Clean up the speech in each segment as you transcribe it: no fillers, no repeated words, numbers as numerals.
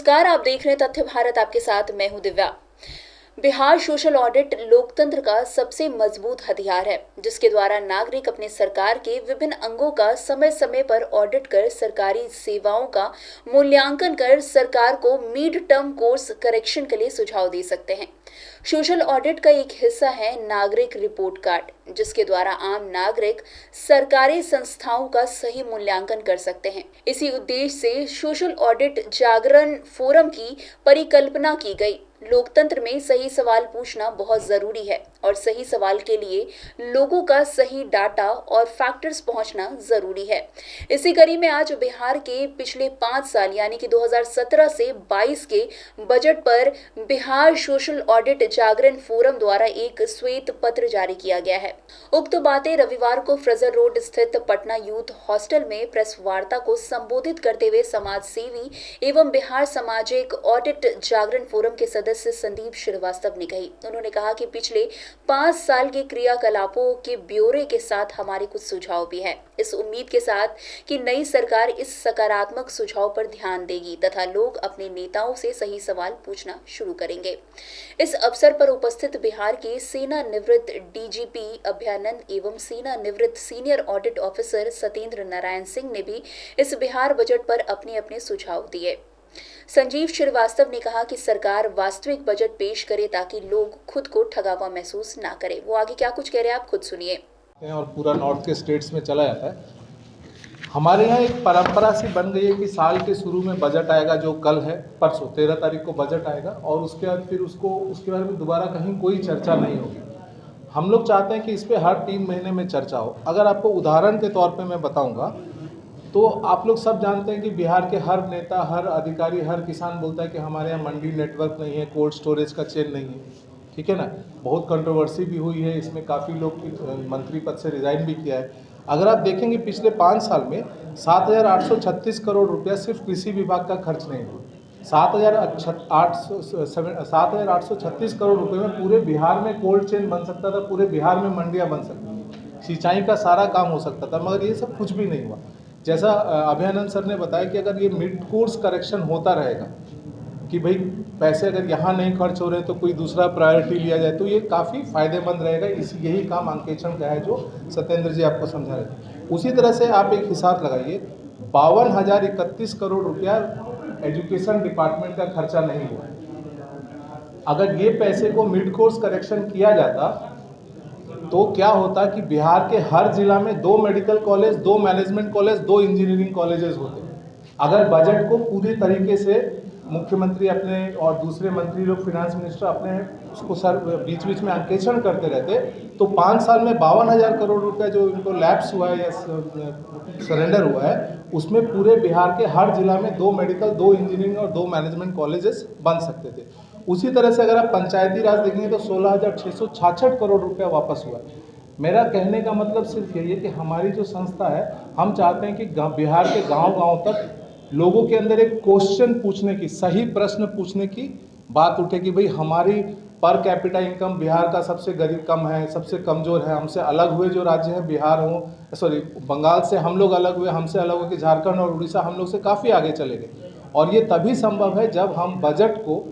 नमस्कार, आप देख रहे हैं तथ्य भारत। आपके साथ मैं हूं दिव्या। बिहार सोशल ऑडिट लोकतंत्र का सबसे मजबूत हथियार है, जिसके द्वारा नागरिक अपने सरकार के विभिन्न अंगों का समय समय पर ऑडिट कर सरकारी सेवाओं का मूल्यांकन कर सरकार को मिड टर्म कोर्स करेक्शन के लिए सुझाव दे सकते हैं। सोशल ऑडिट का एक हिस्सा है नागरिक रिपोर्ट कार्ड, जिसके द्वारा आम नागरिक सरकारी संस्थाओं का सही मूल्यांकन कर सकते हैं। इसी उद्देश्य से सोशल ऑडिट जागरण फोरम की परिकल्पना की गई। लोकतंत्र में सही सवाल पूछना बहुत जरूरी है और सही सवाल के लिए लोगों का सही डाटा और फैक्टर्स पहुंचना जरूरी है। इसी कड़ी में आज बिहार के पिछले 5 साल यानी कि 2017 से 22 के बजट पर बिहार सोशल ऑडिट जागरण फोरम द्वारा एक श्वेत पत्र जारी किया गया है। उक्त बातें रविवार को फ्रेजर रोड स्थित पटना यूथ हॉस्टल में प्रेस वार्ता को संबोधित करते हुए समाज सेवी एवं बिहार सामाजिक ऑडिट जागरण फोरम के सदस्य संदीप श्रीवास्तव ने कही। उन्होंने कहा कि पिछले 5 साल के क्रियाकलापों के ब्यौरे के साथ हमारे कुछ सुझाव भी है, इस उम्मीद के साथ कि नई सरकार इस सकारात्मक सुझाव पर ध्यान देगी तथा लोग अपने नेताओं से सही सवाल पूछना शुरू करेंगे। इस अवसर पर उपस्थित बिहार के सेना निवृत्त डीजीपी अभयानंद एवं सेना निवृत्त senior audit officer Satyendra Narayan Singh ने भी इस बिहार बजट पर अपने अपने सुझाव दिए। संजीव श्रीवास्तव ने कहा कि सरकार वास्तविक बजट पेश करे ताकि लोग खुद को ठगा हुआ महसूस ना करें। वो आगे क्या कुछ कह रहे हैं, आप खुद सुनिए। और पूरा नॉर्थ के स्टेट्स में चला जाता है। हमारे यहाँ एक परंपरा सी बन गई है कि साल के शुरू में बजट आएगा, जो कल है, परसों 13 तारीख को बजट आएगा और उसके बाद फिर उसके बारे में दोबारा कहीं कोई चर्चा नहीं होगी। हम लोग चाहते हैं कि इस पर हर 3 महीने में चर्चा हो। अगर आपको उदाहरण के तौर पे मैं बताऊंगा तो आप लोग सब जानते हैं कि बिहार के हर नेता, हर अधिकारी, हर किसान बोलता है कि हमारे यहाँ मंडी नेटवर्क नहीं है, कोल्ड स्टोरेज का चेन नहीं है, ठीक है ना। बहुत कंट्रोवर्सी भी हुई है इसमें, काफ़ी लोग मंत्री पद से रिज़ाइन भी किया है। अगर आप देखेंगे पिछले 5 साल में 7,836 करोड़ रुपया सिर्फ कृषि विभाग का खर्च नहीं हुआ। 7,836 करोड़ रुपये में पूरे बिहार में कोल्ड चेन बन सकता था, पूरे बिहार में मंडियाँ बन सकती थी, सिंचाई का सारा काम हो सकता था, मगर ये सब कुछ भी नहीं हुआ। जैसा अभयानंद सर ने बताया कि अगर ये मिड कोर्स करेक्शन होता रहेगा कि भाई पैसे अगर यहाँ नहीं खर्च हो रहे तो कोई दूसरा प्रायोरिटी लिया जाए, तो ये काफ़ी फायदेमंद रहेगा। यही काम अंकेक्षण का है जो सत्येंद्र जी आपको समझा रहे थे। उसी तरह से आप एक हिसाब लगाइए, 52,031 करोड़ रुपया एजुकेशन डिपार्टमेंट का खर्चा नहीं हुआ। अगर ये पैसे को मिड कोर्स करेक्शन किया जाता तो क्या होता कि बिहार के हर जिला में 2 medical college, 2 management college, 2 engineering colleges होते। अगर बजट को पूरी तरीके से मुख्यमंत्री अपने और दूसरे मंत्री लोग, फिनांस मिनिस्टर अपने उसको सर बीच बीच में अंकेक्षण करते रहते, तो 5 साल में 52,000 करोड़ रुपया जो इनको लैप्स हुआ है या सरेंडर हुआ है, उसमें पूरे बिहार के हर जिला में 2 मेडिकल, 2 इंजीनियरिंग और 2 मैनेजमेंट कॉलेजेस बन सकते थे। उसी तरह से अगर आप पंचायती राज देखेंगे तो 16,666 करोड़ रुपया वापस हुआ। मेरा कहने का मतलब सिर्फ यही है कि हमारी जो संस्था है, हम चाहते हैं कि बिहार के गांव-गांव तक लोगों के अंदर एक क्वेश्चन पूछने की, सही प्रश्न पूछने की बात उठे कि भाई हमारी पर कैपिटा इनकम बिहार का सबसे गरीब कम है, सबसे कमज़ोर है। हमसे अलग हुए जो राज्य हैं, बिहार हो, बंगाल से हम लोग अलग हुए, हमसे अलग हो कि झारखंड और उड़ीसा हम लोग से काफ़ी आगे चले गए। और ये तभी संभव है जब हम बजट को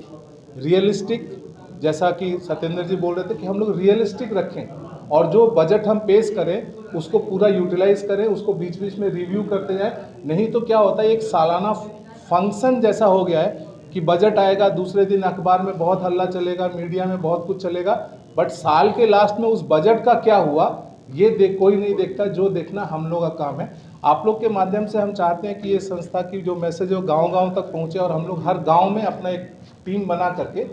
रियलिस्टिक, जैसा कि सत्येंद्र जी बोल रहे थे कि हम लोग रियलिस्टिक रखें और जो बजट हम पेश करें उसको पूरा यूटिलाइज करें, उसको बीच बीच में रिव्यू करते जाएं। नहीं तो क्या होता है, एक सालाना फंक्शन जैसा हो गया है कि बजट आएगा, दूसरे दिन अखबार में बहुत हल्ला चलेगा, मीडिया में बहुत कुछ चलेगा, बट साल के लास्ट में उस बजट का क्या हुआ ये कोई नहीं देखता। जो देखना हम लोग का काम है। आप लोग के माध्यम से हम चाहते हैं कि ये संस्था की जो मैसेज है वो गाँव-गाँव तक पहुँचे और हम लोग हर गाँव में अपना एक टीम बना करके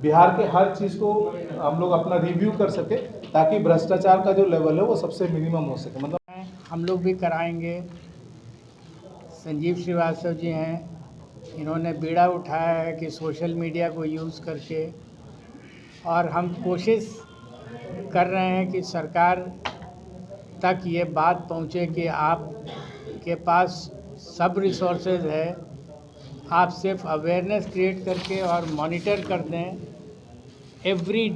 बिहार के हर चीज़ को हम लोग अपना रिव्यू कर सके, ताकि भ्रष्टाचार का जो लेवल है वो सबसे मिनिमम हो सके। मतलब हम लोग भी कराएंगे। संजीव श्रीवास्तव जी हैं, इन्होंने बीड़ा उठाया है कि सोशल मीडिया को यूज़ करके, और हम कोशिश कर रहे हैं कि सरकार तक ये बात पहुँचे कि आप के पास सब रिसोर्सेज है, आप सिर्फ अवेयरनेस क्रिएट करके और मॉनिटर कर दें। एवरी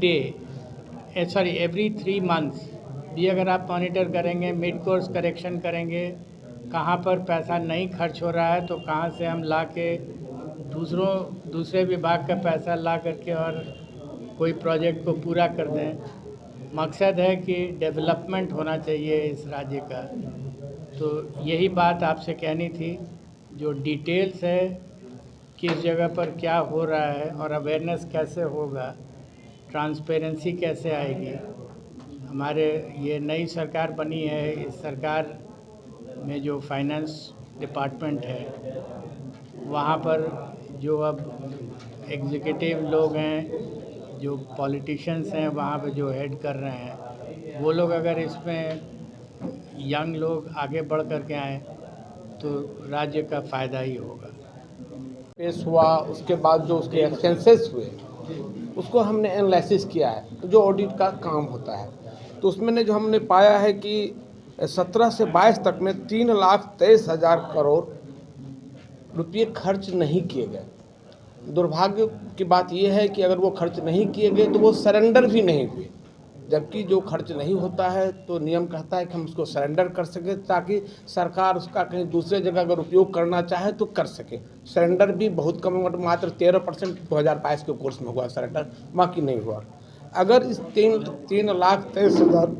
3 मंथ्स भी अगर आप मॉनिटर करेंगे, मिड कोर्स करेक्शन करेंगे, कहाँ पर पैसा नहीं खर्च हो रहा है तो कहाँ से हम ला के दूसरे विभाग का पैसा ला करके और कोई प्रोजेक्ट को पूरा कर दें। मकसद है कि डेवलपमेंट होना चाहिए इस राज्य का। तो यही बात आपसे कहनी थी, जो डिटेल्स है किस जगह पर क्या हो रहा है और अवेयरनेस कैसे होगा, ट्रांसपेरेंसी कैसे आएगी। हमारे ये नई सरकार बनी है, इस सरकार में जो फाइनेंस डिपार्टमेंट है वहाँ पर जो अब एग्जीक्यूटिव लोग हैं, जो पॉलिटिशियंस हैं वहाँ पे जो हेड कर रहे हैं, वो लोग अगर इसमें यंग लोग आगे बढ़ कर के आएँ तो राज्य का फ़ायदा ही होगा। पेश हुआ, उसके बाद जो उसके एक्सपेंसेस हुए उसको हमने एनालिसिस किया है, जो ऑडिट का काम होता है। तो उसमें ने जो हमने पाया है कि 17 से 22 तक में 3,23,000 करोड़ रुपये खर्च नहीं किए गए। दुर्भाग्य की बात यह है कि अगर वो खर्च नहीं किए गए तो वो सरेंडर भी नहीं हुए, जबकि जो खर्च नहीं होता है तो नियम कहता है कि हम उसको सरेंडर कर सकें, ताकि सरकार उसका कहीं दूसरे जगह अगर उपयोग करना चाहे तो कर सके। सरेंडर भी बहुत कम, मात्र 13% 2022 के कोर्स में हुआ सरेंडर, बाकी नहीं हुआ। अगर इस 3,23,000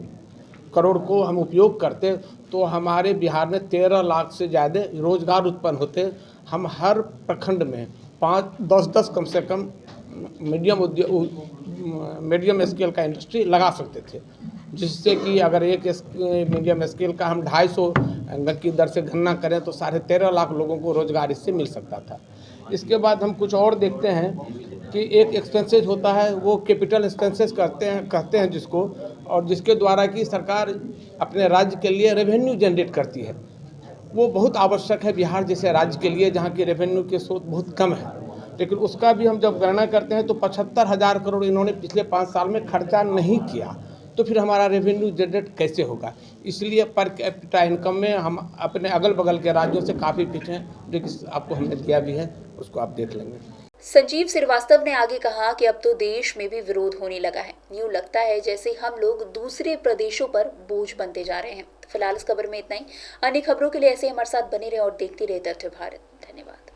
करोड़ को हम उपयोग करते तो हमारे बिहार में 13 लाख से ज़्यादा रोजगार उत्पन्न होते। हम हर प्रखंड में 5-10 कम से कम मीडियम स्केल का इंडस्ट्री लगा सकते थे, जिससे कि अगर एक मीडियम स्केल का हम 250 की दर से गणना करें तो 13.5 लाख लोगों को रोजगार इससे मिल सकता था। इसके बाद हम कुछ और देखते हैं कि एक एक्सपेंसेज होता है, वो कैपिटल एक्सपेंसेज कहते हैं जिसको, और जिसके द्वारा कि सरकार अपने राज्य के लिए रेवेन्यू जनरेट करती है। वो बहुत आवश्यक है बिहार जैसे राज्य के लिए, जहाँ की रेवेन्यू के स्रोत बहुत कम है। लेकिन उसका भी हम जब गणना करते हैं तो 75,000 करोड़ इन्होंने पिछले 5 साल में खर्चा नहीं किया, तो फिर हमारा रेवेन्यू जनरेट कैसे होगा। इसलिए पर कैपिटा इनकम में हम अपने अगल बगल के राज्यों से काफ़ी पीछे हैं, जो कि आपको हमने दिया भी है, उसको आप देख लेंगे। संजीव श्रीवास्तव ने आगे कहा कि अब तो देश में भी विरोध होने लगा है। यूं लगता है जैसे हम लोग दूसरे प्रदेशों पर बोझ बनते जा रहे हैं। फिलहाल इस खबर में इतना ही। अन्य खबरों के लिए ऐसे हमारे साथ बने रहे और देखते रहे तथ्य भारत। धन्यवाद।